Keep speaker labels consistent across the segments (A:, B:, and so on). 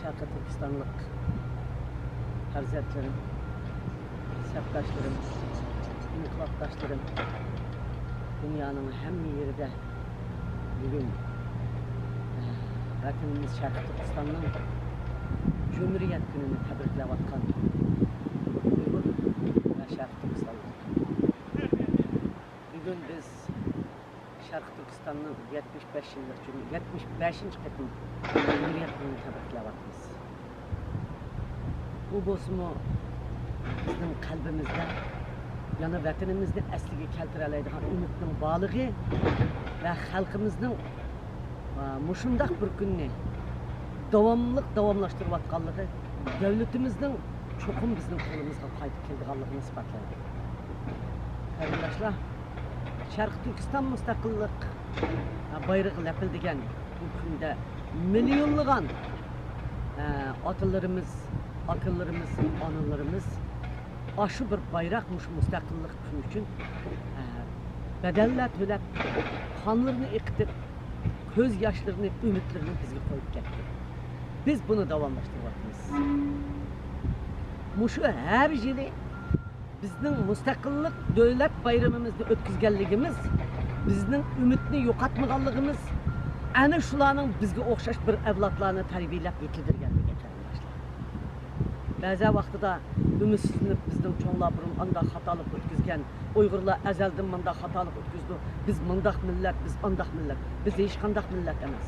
A: Şarkı Türkistanlık farzatlarım, sepdaşlarım, inkılapdaşlarım, dünyanın hem yerinde bugün vatanımız Şarkı Türkistan'ın Cumhuriyet gününü tebriklep atkan Uygur ve Şarkı Türkistanlık. Bugün biz Şarkı Türkistan'ın 75 yıllık 75. kıtım Cumhuriyet gününü tebriklep atmız. Bu bozma bizim kalbimizde, yani vatanımızda asliga keltiraleydigan umidning bağlığı ve halkımızın muşundaq bir günni davamlaştırıvatqanlığı, devletimizin çoxum bizning qo'limizga qaytib keldiganligini isbotlaydi. Qarindoshlar, Sharq Turkiston mustaqillik bayrog'i lapildigan bu kunda milyonlagan atalarımız, akıllarımız, analarımız aşı bir bayrak mustaqillik günü için bedeller төлep, kanlarını ekitip, göz yaşlarını, ümitlerini bizge koyup geldi. Biz bunu davamlaştırıyoruz. Muşu her yılı bizning mustaqillik devlet bayramımızda ötküzgenligimiz, bizning ümitni yo'qotmaganligimiz, ana shularning bizga o'xshash bir avlodlarni tarbiyalab yetildirganligi qarindoshlar. Ba'zi vaqtida ümidsizlanib bizning cho'nglar burun andaq xatolik o'tkazgan, Uyg'urlar azaldan mundaq xatolik o'tkazdi. Biz mundaq millat, biz andaq millat. Biz hech qandaq millat emas.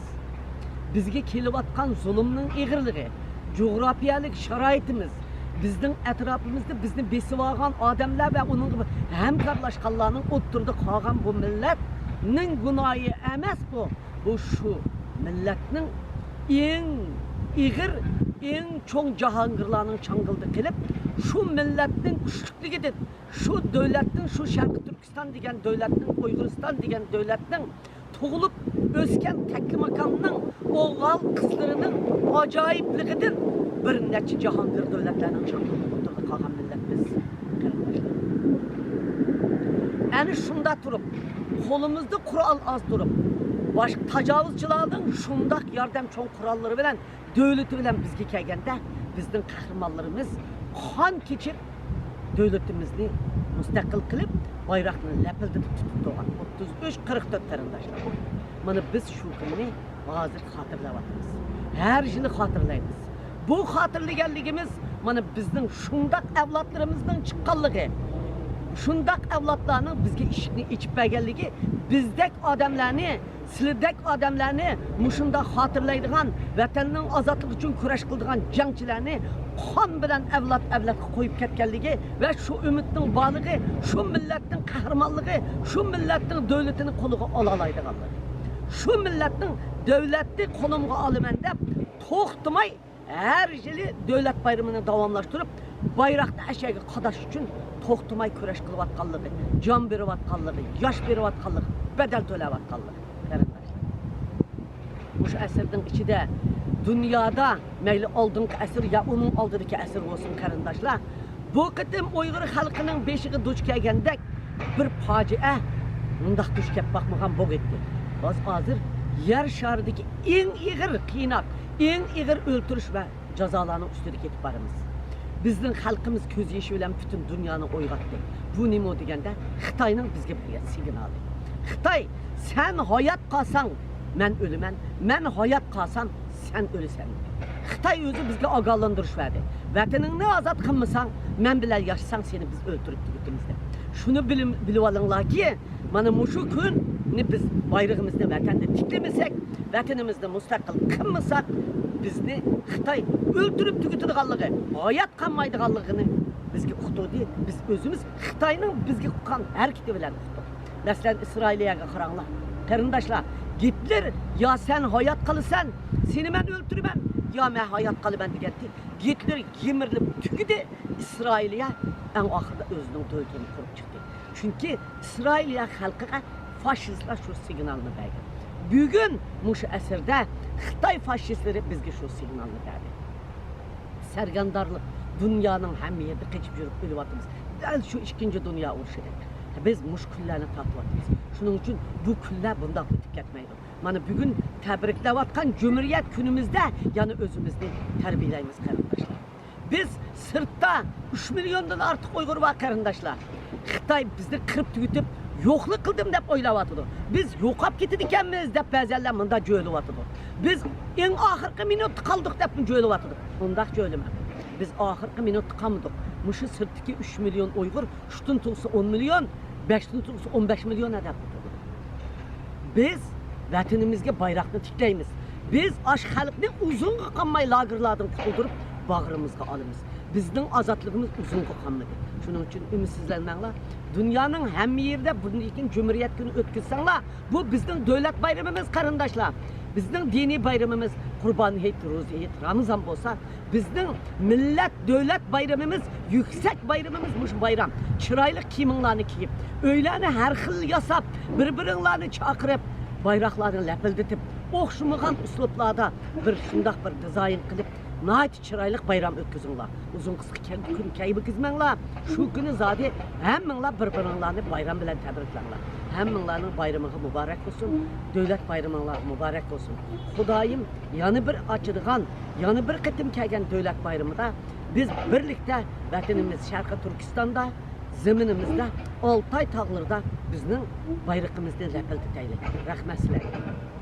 A: Bizga kelayotgan zulmning ig'irligi, coğrafiyalik sharoitimiz, bizning atrofimizda bizni besib olgan odamlar va uning hamkorlashganlarning o'ttirdi qolgan bu millatning gunohi emas bu. Bu şu milletning eng ig'ir, eng cho'ng jahongirlarning chang'ildi qilib, şu milletning kuchligidir. Şu devletning, şu Sharqi Turkiston degan devletning, Uyg'uriston degan devletning tug'ilib o'sgan taklimakonning o'g'il qizlarining ajoyibligidir. Bir necha jahongir devletlarning chang'ildi o'tirdi qolgan millat biz. Ana shunda turib, qo'limizda Qur'on az turib, başka tacavuzçılardan şundak yardım çoğun kuralları bilen, devleti bilen bizge kelgende, bizden kahramanlarımız kan keçir devletimizni müstakil kılıp bayrakını lepildetip tutup doğan 33-44 tarafdaşlar. Mana biz şu günü hazır hatırlayapmiz. Her yılı hatırlaymiz. Bu hatırlaganligimiz mana bizden şundak evlatlarımızdan çıkanlığı. Şundak evlatlarını bizge işini içip bergenligi, bizdek adamlarını, sizdek adamlarını muşunda hatırlaydigan, vatanning azatlığı için kuraş kıldigan jangchilarni qon bilan evlat koyup ketganligi ve şu ümitning bağlığı, şu milletin kahramanlığı, şu milletin devletini qo'liga olalaydiganligi. Şu milletin devletni qo'limga olaman deb to'xtamay her yılı devlet bayramını davamlaştırıp bayrakta aşağıya qadash için to'xtamay kurash qilayotganligi, jon berayotganligi, yosh berayotganligi, bedel to'layotganligi. Bu asrning ichida dünyada mayli oldingi asr ya uning oldidagi asr bo'lsin qarindoshlar, bu qitim Uyg'ur xalqining beshiga duch kelgandek bir fojia undaq duch kelib boqmagan bo'ldi. Hozir yer sharidagi eng ig'ir qiynab, eng ig'ir o'ltirish va jazolarning ustida ketib boramiz. Bizning xalqimiz ko'z yoshi bilan butun dunyoni o'yg'otdi. Bu nima deganda Xitoyning bizga bergan signali. Xitoy, sen hayot qolsang, men o'laman, men hayot qolsam, sen o'lasan. Xitoy o'zi bizga ogohlantirish berdi. Vataningni ozod qilmasang, men bilan yashasang, seni biz o'ltirib turibmizda. Shuni bilib olinglarki, mana shu kunni biz bayrog'imizni vatanda tiklamasak, vatanimizni mustaqil qilmasak, bizni Xitoy o'ltirib tugutadiganligi, hayot qolmaydiganligini bizga uqtirdi. Biz o'zimiz Xitoyning bizga qilgan harakati bilan uqtirdik. Masalan, Isroiliyaga qaranglar. Qarindoshlar, Hitler ya sen hayot qalasan, seni men o'ltiraman, ya men hayot qalaman degandi. Hitler yemirilib tugidi, Isroiliya eng oxirida o'zining davlatini qurib chiqdi. Chunki Isroiliya xalqiga faşistlar şu signalni bergan. Bugun mushu asrda Xitoy faşistleri bizga şu signalni berdi. Sargandorlik dunyoning hamma yerida qechib yurib o'lyapmiz. Dal shu 2. Dunyo urushida. Biz mush kunlarni tortyapmiz. Shuning uchun bu kunlar bundoq o'tib ketmaydi. Mana bugün təbrikləvatqan Cumhuriyet günümüzdə yani özümüzni tərbiyələyimiz qarindaşlar. Biz sırtda 3 milyondan artıq Uyğur var qarindaşlar. Xitay bizni qırıb tügütüb yoxluq qıldım deb oylawatıdı. Biz yo'qab ketdi ekanmiz deb bəzənlər mında jo'ylawatıdı. Biz eng oxirgi minutda qaldıq deb jo'ylawatıdı. Undaq jo'ylama. Biz oxirgi minutda qamdıq. Muşu sırtdaki 3 milyon Uyğur, 3'tün tulsa 10 milyon, 5'tün tulsa 15 milyon edep. Biz vətənimizə bayraqni tikləyimiz. Biz aş xalqni uzun qanmay lagırlardan tutuldurup bağrımızga alımız. Bizning azadlığımız uzun qanmadı. Şunun için ümitsizlənməklə dünyanın hem yerde bunun için Cumhuriyet günü ötküzsənlər. Bu bizning devlet bayramımız qarindaşlar. Bizning dini bayramımız Qurban Hayit, Ro'za Hayit, Ramazan bolsa, bizning millet devlet bayramımız, yüksek bayramımız muş bayram. Çıraylı kiyimlarni kiyip, öyləni her xil yasap, bir-birinlarni çaqırıp, bayraqlarını ləpilditip, oxşumağan üslublarda bir şundaq bir dizayn qilib, nəhayət çıraylı bayram ötküzünlər. Uzun qısqı gün keybi gizmənlər. Şu günü zadi həmminlər bir-birinlarni bayram bilen təbriklərlər. Həmminlərinin bayramı mübarək olsun, dövlət bayramları mübarək olsun. Xudayım yanı bir açıdığan, yanı bir qitim kəlgən dövlət bayramıda biz birlikdə vətənimiz Şərqi Türkistan'da, zeminimizdə, Altay tağlarında bizning bayrağımızdan ləpilditəylik. Rəhmət sizlərə.